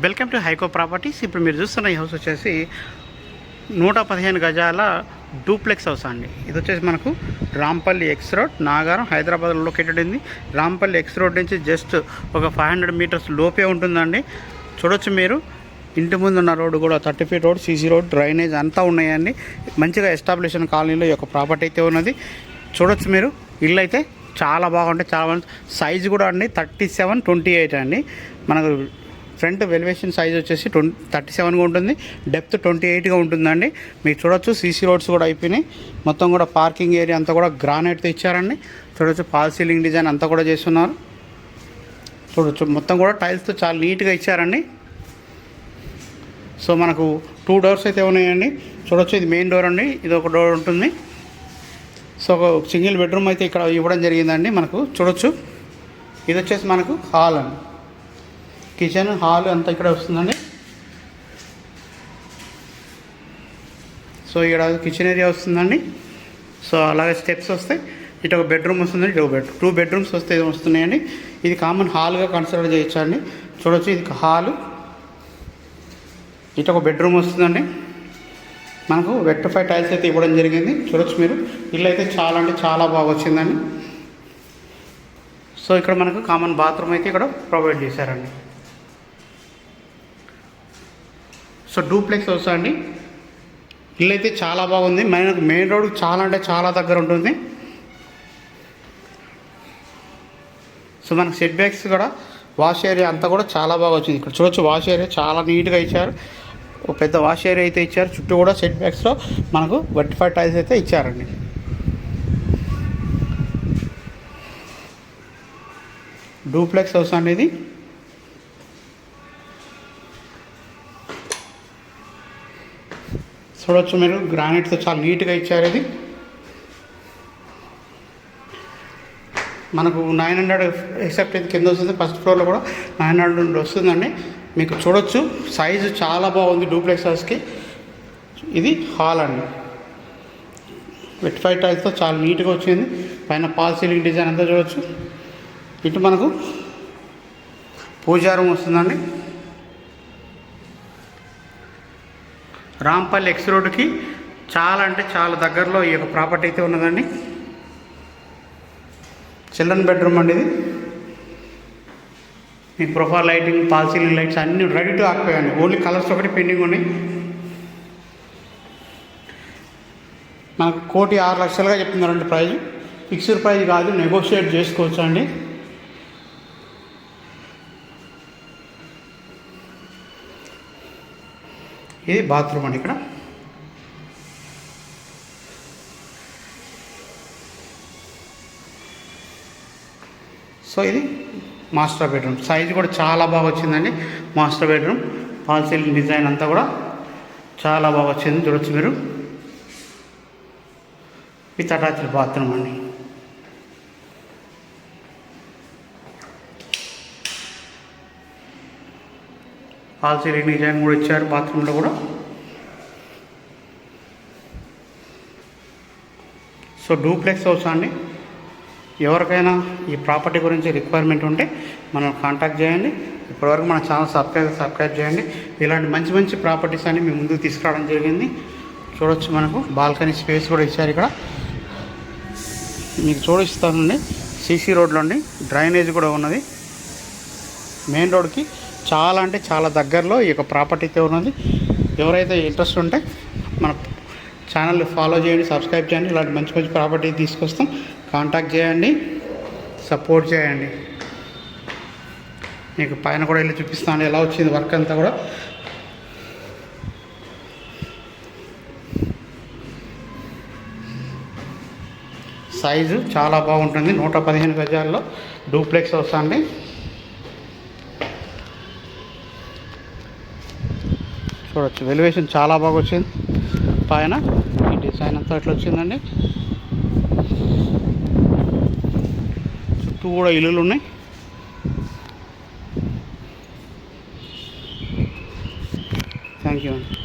Welcome to హైకో properties. ఇప్పుడు మీరు చూస్తున్న ఈ హౌస్ వచ్చేసి 115 గజాల డూప్లెక్స్ హౌస్ అండి. ఇది వచ్చేసి మనకు రాంపల్లి ఎక్స్ రోడ్, నాగారం, హైదరాబాద్లో లొకేటెడ్ ఉంది. రాంపల్లి ఎక్స్ రోడ్ నుంచి జస్ట్ ఒక 500 మీటర్స్ లోపే ఉంటుందండి. చూడొచ్చు మీరు, ఇంటి ముందు ఉన్న రోడ్డు కూడా 30 feet road, CC road, drainage అంతా ఉన్నాయండి. మంచిగా ఎస్టాబ్లిషన్ కాలనీలో ఈ యొక్క ప్రాపర్టీ అయితే ఉన్నది. చూడొచ్చు మీరు, ఇల్లు అయితే చాలా బాగుంటాయి. చాలా బాగుంది. సైజు కూడా అండి 37-28 అండి. మనకు ఫ్రంట్ వెలివేషన్ సైజ్ వచ్చేసి 37గా ఉంటుంది, డెప్త్ 28గా ఉంటుందండి. మీరు చూడొచ్చు సీసీ రోడ్స్ కూడా అయిపోయినాయి. మొత్తం కూడా పార్కింగ్ ఏరియా అంతా కూడా గ్రానైట్తో ఇచ్చారండి. చూడొచ్చు ఫాల్ సీలింగ్ డిజైన్ అంతా కూడా చేస్తున్నారు. చూడొచ్చు మొత్తం కూడా టైల్స్తో చాలా నీట్గా ఇచ్చారండి. సో మనకు 2 డోర్స్ అయితే ఉన్నాయండి. చూడొచ్చు, ఇది మెయిన్ డోర్ అండి, ఇది ఒక డోర్ ఉంటుంది. సో ఒక సింగిల్ బెడ్రూమ్ అయితే ఇక్కడ ఇవ్వడం జరిగిందండి. మనకు చూడొచ్చు, ఇది వచ్చేసి మనకు హాల్ అండి, కిచెన్ హాల్ అంతా ఇక్కడ వస్తుందండి. సో ఇక్కడ కిచెన్ ఏరియా వస్తుందండి. సో అలాగే స్టెప్స్ వస్తాయి. ఇటు ఒక బెడ్రూమ్ వస్తుందండి, ఇటు ఒక 2 బెడ్రూమ్స్ వస్తున్నాయండి. ఇది కామన్ హాల్గా కన్సిడర్ చేయొచ్చండి. చూడొచ్చు, ఇది హాలు, ఇటు ఒక బెడ్రూమ్ వస్తుందండి. మనకు వెట్టిఫై టైల్స్ అయితే ఇవ్వడం జరిగింది. చూడొచ్చు మీరు, ఇల్లు అయితే చాలా అంటే చాలా బాగా వచ్చిందండి. సో ఇక్కడ మనకు కామన్ బాత్రూమ్ అయితే ఇక్కడ ప్రొవైడ్ చేశారండి. సో డూప్లెక్స్ హౌస్ అండి. ఇల్లు అయితే చాలా బాగుంది. మనకు మెయిన్ రోడ్ చాలా అంటే చాలా దగ్గర ఉంటుంది. సో మనకు సెట్ బ్యాక్స్ కూడా వాష్ ఏరియా అంతా కూడా చాలా బాగా వచ్చింది. ఇక్కడ చూడొచ్చు, వాష్ ఏరియా చాలా నీట్గా ఇచ్చారు. ఒక పెద్ద వాష్ ఏరియా అయితే ఇచ్చారు. చుట్టూ కూడా సెట్ బ్యాక్స్లో మనకు వెట్టిఫై టైల్స్ అయితే ఇచ్చారండి. డూప్లెక్స్ హౌస్ అనేది చూడొచ్చు మీరు, గ్రానైట్తో చాలా నీట్గా ఇచ్చారు. ఇది మనకు 900 ఎక్సెప్ట్ ఇది కింద వస్తుంది. ఫస్ట్ ఫ్లోర్లో కూడా 900 వస్తుందండి. మీకు చూడొచ్చు, సైజు చాలా బాగుంది డూప్లెక్స్ హౌస్కి. ఇది హాల్ అండి, వెట్టిఫై టైల్స్తో చాలా నీట్గా వచ్చింది. పైన ఫాల్ సీలింగ్ డిజైన్ అంతా చూడొచ్చు. ఇటు మనకు పూజా రూమ్ వస్తుందండి. రాంపల్లి ఎక్స్ రోడ్డుకి చాలా అంటే చాలా దగ్గరలో ఈ యొక్క ప్రాపర్టీ అయితే ఉన్నదండి. చిల్డ్రన్ బెడ్రూమ్ అండి ఇది. మీకు profile lighting, fall ceiling lights అన్నీ రెడీ టు ఆక్యుపై అండి. ఓన్లీ కలర్స్ ఒకటి పెండింగ్ ఉన్నాయి. మనకు 1,06,00,000గా చెప్తున్నారండి ప్రైజ్. ఫిక్స్డ్ ప్రైజ్ కాదు, నెగోషియేట్ చేసుకోవచ్చు అండి. ఇది బాత్రూమ్ అండి. ఇక్కడ సో ఇది మాస్టర్ బెడ్రూమ్. సైజ్ కూడా చాలా బాగా వచ్చిందండి. Master bedroom fall ceiling design అంతా కూడా చాలా బాగా వచ్చింది. చూడొచ్చు మీరు, విత్ అటాచ్డ్ బాత్రూమ్ అండి. ఫాల్ సీలింగ్ డిజైన్ కూడా ఇచ్చారు బాత్రూంలో కూడా. సో డూప్లెక్స్ హౌస్ అండి. ఎవరికైనా ఈ ప్రాపర్టీ గురించి రిక్వైర్మెంట్ ఉంటే మనం కాంటాక్ట్ చేయండి. ఇప్పటివరకు మన ఛానల్ సబ్స్క్రైబ్ చేయండి. ఇలాంటి మంచి మంచి ప్రాపర్టీస్ అన్ని మీ ముందుకు తీసుకురావడం జరిగింది. చూడొచ్చు, మనకు బాల్కనీ స్పేస్ కూడా ఇచ్చారు. ఇక్కడ మీకు చూడిస్తానండి, సీసీ రోడ్లో అండి, డ్రైనేజ్ కూడా ఉన్నది. మెయిన్ రోడ్కి చాలా అంటే చాలా దగ్గరలో ఈ యొక్క ప్రాపర్టీ అయితే ఉన్నది. ఎవరైతే ఇంట్రెస్ట్ ఉంటే మన ఛానల్ ఫాలో చేయండి, సబ్స్క్రైబ్ చేయండి. ఇలాంటి మంచి మంచి ప్రాపర్టీ తీసుకొస్తాం. కాంటాక్ట్ చేయండి, సపోర్ట్ చేయండి. మీకు పైన కూడా వెళ్ళి చూపిస్తాను ఎలా వచ్చింది వర్క్ అంతా కూడా. సైజు చాలా బాగుంటుంది. 115 గజాల్లో డూప్లెక్స్ హౌస్ అండి. చూడొచ్చు, వెలివేషన్ చాలా బాగా వచ్చింది. పైన ఈ డిజైన్ అంతా ఎట్లా వచ్చిందండి. చుట్టూ కూడా ఇల్లులు ఉన్నాయి. థ్యాంక్ యూ అండి.